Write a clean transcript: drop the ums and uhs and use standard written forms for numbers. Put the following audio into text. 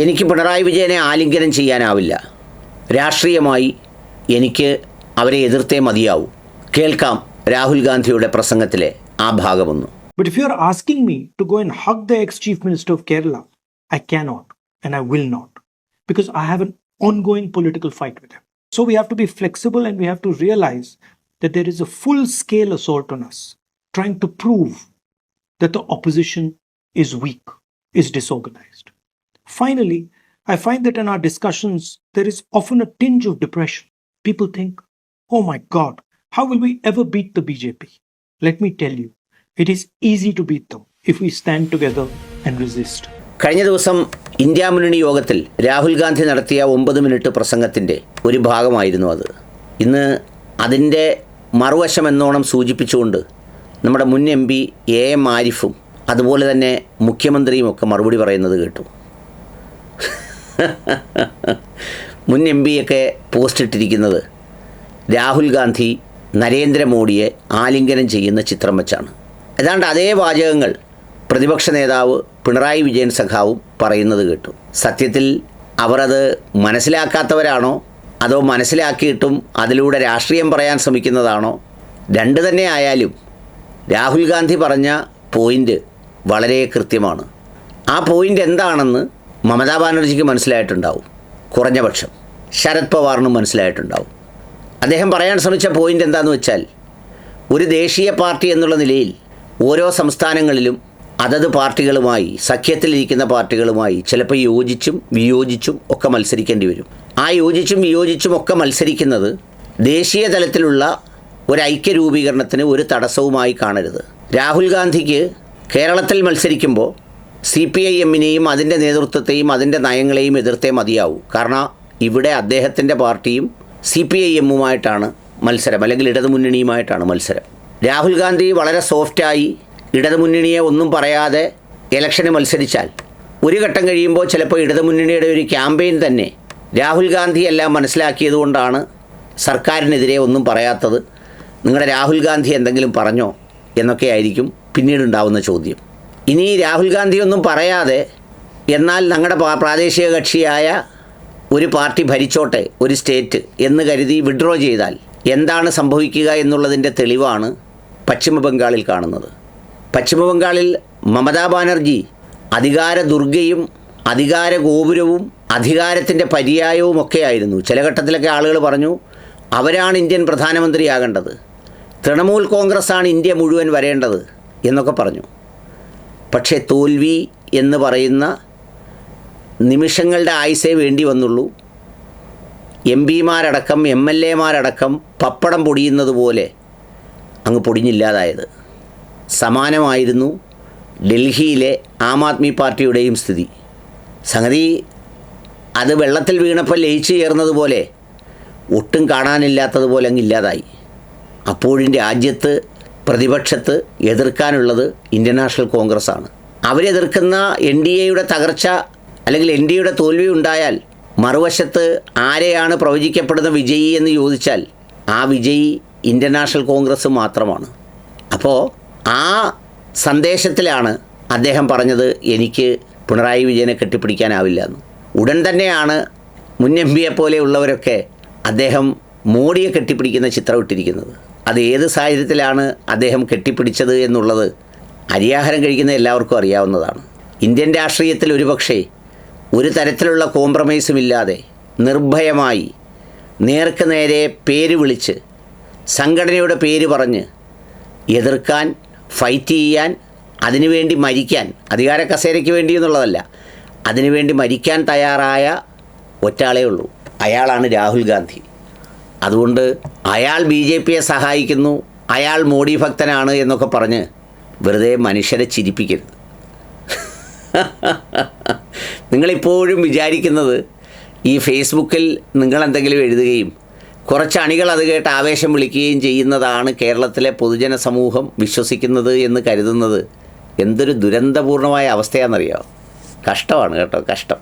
എനിക്ക് പിണറായി വിജയനെ ആലിംഗനം ചെയ്യാനാവില്ല. രാഷ്ട്രീയമായി എനിക്ക് അവരെ എതിർത്തേ മതിയാവൂ. കേൾക്കാം രാഹുൽ ഗാന്ധിയുടെ പ്രസംഗത്തിലെ ആ ഭാഗമൊന്നു. But if you are asking me to go and hug the ex-Chief Minister of Kerala, I cannot and I will not, because I have an ongoing political fight with him. So we have to be flexible and we have to realize that there is a full-scale assault on us, trying to prove that the opposition is weak, is disorganized. Finally, I find that in our discussions, there is often a tinge of depression. People think, oh my God, how will we ever beat the BJP? Let me tell you, it is easy to beat them if we stand together and resist. കഴിഞ്ഞ ദിവസം India മുന്നണി യോഗത്തിൽ രാഹുൽ ഗാന്ധി നടത്തിയ 9 minute പ്രസംഗത്തിൻ്റെ ഒരു ഭാഗമായിരുന്നു അത്. ഇന്ന് അതിൻ്റെ മറുവശം എന്നോണം സൂചിപ്പിച്ചുകൊണ്ട് നമ്മുടെ മുൻ MP AM ആരിഫും അതുപോലെ തന്നെ മുഖ്യമന്ത്രിയും ഒക്കെ മറുപടി പറയുന്നത് കേട്ടു. മുൻ MP പോസ്റ്റ് ഇട്ടിരിക്കുന്നത് രാഹുൽ ഗാന്ധി നരേന്ദ്രമോദിയെ ആലിംഗനം ചെയ്യുന്ന ചിത്രം വെച്ചാണ്. ഏതാണ്ട് അതേ വാചകങ്ങൾ പ്രതിപക്ഷ നേതാവ് പിണറായി വിജയൻ സഖാവും പറയുന്നത് കേട്ടു. സത്യത്തിൽ അവർ അത് മനസ്സിലാക്കാത്തവരാണോ അതോ മനസ്സിലാക്കിയിട്ടും അതിലൂടെ രാഷ്ട്രീയം പറയാൻ ശ്രമിക്കുന്നതാണോ? രണ്ട് തന്നെ ആയാലും രാഹുൽ ഗാന്ധി പറഞ്ഞ പോയിൻ്റ് വളരെ കൃത്യമാണ്. ആ പോയിൻ്റ് എന്താണെന്ന് മമതാ ബാനർജിക്ക് മനസ്സിലായിട്ടുണ്ടാവും, കുറഞ്ഞ പക്ഷം ശരത് പവാറിനും മനസ്സിലായിട്ടുണ്ടാവും. അദ്ദേഹം പറയാൻ ശ്രമിച്ച പോയിൻ്റ് എന്താണെന്ന് വെച്ചാൽ, ഒരു ദേശീയ പാർട്ടി എന്നുള്ള നിലയിൽ ഓരോ സംസ്ഥാനങ്ങളിലും അതത് പാർട്ടികളുമായി, സഖ്യത്തിലിരിക്കുന്ന പാർട്ടികളുമായി ചിലപ്പോൾ യോജിച്ചും വിയോജിച്ചും ഒക്കെ മത്സരിക്കേണ്ടി വരും. ആ യോജിച്ചും വിയോജിച്ചും ഒക്കെ മത്സരിക്കുന്നത് ദേശീയ തലത്തിലുള്ള ഒരു ഐക്യ രൂപീകരണത്തിന് ഒരു തടസ്സവുമായി കാണരുത്. രാഹുൽ ഗാന്ധിക്ക് കേരളത്തിൽ മത്സരിക്കുമ്പോൾ CPIMനെയും അതിൻ്റെ നേതൃത്വത്തെയും അതിൻ്റെ നയങ്ങളെയും എതിർത്തേ മതിയാവൂ. കാരണം ഇവിടെ അദ്ദേഹത്തിൻ്റെ പാർട്ടിയും CPIMുമായിട്ടാണ് മത്സരം, അല്ലെങ്കിൽ ഇടതുമുന്നണിയുമായിട്ടാണ് മത്സരം. രാഹുൽ ഗാന്ധി വളരെ സോഫ്റ്റായി ഇടതുമുന്നണിയെ ഒന്നും പറയാതെ ഇലക്ഷന് മത്സരിച്ചാൽ ഒരു ഘട്ടം കഴിയുമ്പോൾ ചിലപ്പോൾ ഇടതുമുന്നണിയുടെ ഒരു ക്യാമ്പയിൻ തന്നെ രാഹുൽ ഗാന്ധി എല്ലാം മനസ്സിലാക്കിയതുകൊണ്ടാണ് സർക്കാരിനെതിരെ ഒന്നും പറയാത്തത്, നിങ്ങളുടെ രാഹുൽ ഗാന്ധി എന്തെങ്കിലും പറഞ്ഞോ എന്നൊക്കെ ആയിരിക്കും പിന്നീടുണ്ടാവുന്ന ചോദ്യം. ഇനി രാഹുൽ ഗാന്ധി ഒന്നും പറയാതെ എന്നാൽ ഞങ്ങളുടെ പ്രാദേശിക കക്ഷിയായ ഒരു പാർട്ടി ഭരിച്ചോട്ടെ ഒരു സ്റ്റേറ്റ് എന്ന് കരുതി വിഡ്രോ ചെയ്താൽ എന്താണ് സംഭവിക്കുക എന്നുള്ളതിൻ്റെ തെളിവാണ് പശ്ചിമ ബംഗാളിൽ കാണുന്നത്. പശ്ചിമ ബംഗാളിൽ മമതാ ബാനർജി അധികാര ദുർഗയും അധികാര ഗോപുരവും അധികാരത്തിൻ്റെ പര്യായവും ഒക്കെ ആയിരുന്നു. ചില ഘട്ടത്തിലൊക്കെ ആളുകൾ പറഞ്ഞു അവരാണ് ഇന്ത്യൻ പ്രധാനമന്ത്രിയാകേണ്ടത്, തൃണമൂൽ കോൺഗ്രസ്സാണ് ഇന്ത്യ മുഴുവൻ വരേണ്ടത് എന്നൊക്കെ പറഞ്ഞു. പക്ഷേ തോൽവി എന്ന് പറയുന്ന നിമിഷങ്ങളുടെ ആയുസേ വേണ്ടി വന്നുള്ളൂ. MPമാരടക്കം MLAമാരടക്കം പപ്പടം പൊടിയുന്നത് പോലെ അങ്ങ് പൊടിഞ്ഞില്ലാതായത്. സമാനമായിരുന്നു ഡൽഹിയിലെ ആം ആദ്മി പാർട്ടിയുടെയും സ്ഥിതി. സംഗതി അത് വെള്ളത്തിൽ വീണപ്പോൾ ലയിച്ചു ചേർന്നതുപോലെ ഒട്ടും കാണാനില്ലാത്തതുപോലെ അങ്ങ് ഇല്ലാതായി. അപ്പോഴും രാജ്യത്ത് പ്രതിപക്ഷത്ത് എതിർക്കാനുള്ളത് ഇന്ത്യൻ നാഷണൽ കോൺഗ്രസ്സാണ്. അവരെതിർക്കുന്ന NDAയുടെ തകർച്ച അല്ലെങ്കിൽ NDAയുടെ തോൽവി ഉണ്ടായാൽ മറുവശത്ത് ആരെയാണ് പ്രവചിക്കപ്പെടുന്ന വിജയി എന്ന് ചോദിച്ചാൽ ആ വിജയി ഇന്ത്യൻ നാഷണൽ കോൺഗ്രസ് മാത്രമാണ്. അപ്പോൾ ആ സന്ദേശത്തിലാണ് അദ്ദേഹം പറഞ്ഞത് എനിക്ക് പിണറായി വിജയനെ കെട്ടിപ്പിടിക്കാനാവില്ല എന്ന്. ഉടൻ തന്നെയാണ് മുൻ MP പോലെയുള്ളവരൊക്കെ അദ്ദേഹം മോഡിയെ കെട്ടിപ്പിടിക്കുന്ന ചിത്രം ഇട്ടിരിക്കുന്നത്. അത് ഏത് സാഹചര്യത്തിലാണ് അദ്ദേഹം കെട്ടിപ്പിടിച്ചത് എന്നുള്ളത് അരിയാഹാരം കഴിക്കുന്ന എല്ലാവർക്കും അറിയാവുന്നതാണ്. ഇന്ത്യൻ രാഷ്ട്രീയത്തിൽ ഒരുപക്ഷേ ഒരു തരത്തിലുള്ള കോംപ്രമൈസും ഇല്ലാതെ നിർഭയമായി നേർക്ക് നേരെ പേര് വിളിച്ച് സംഘടനയുടെ പേര് പറഞ്ഞ് എതിർക്കാൻ, ഫൈറ്റ് ചെയ്യാൻ, അതിനുവേണ്ടി മരിക്കാൻ, അധികാര കസേരയ്ക്ക് വേണ്ടി എന്നുള്ളതല്ല, അതിനുവേണ്ടി മരിക്കാൻ തയ്യാറായ ഒറ്റാളേ ഉള്ളൂ. അയാളാണ് രാഹുൽ ഗാന്ധി. അതുകൊണ്ട് അയാൾ BJPയെ സഹായിക്കുന്നു, അയാൾ മോഡി ഭക്തനാണ് എന്നൊക്കെ പറഞ്ഞ് വെറുതെ മനുഷ്യരെ ചിരിപ്പിക്കരുത്. നിങ്ങളിപ്പോഴും വിചാരിക്കുന്നത് ഈ ഫേസ്ബുക്കിൽ നിങ്ങളെന്തെങ്കിലും എഴുതുകയും കുറച്ച് അണികൾ അത് കേട്ട് ആവേശം വിളിക്കുകയും ചെയ്യുന്നതാണ് കേരളത്തിലെ പൊതുജന സമൂഹം വിശ്വസിക്കുന്നത് എന്ന് കരുതുന്നത് എന്തൊരു ദുരന്തപൂർണമായ അവസ്ഥയാണെന്നറിയാമോ? കഷ്ടമാണ് കേട്ടോ, കഷ്ടം.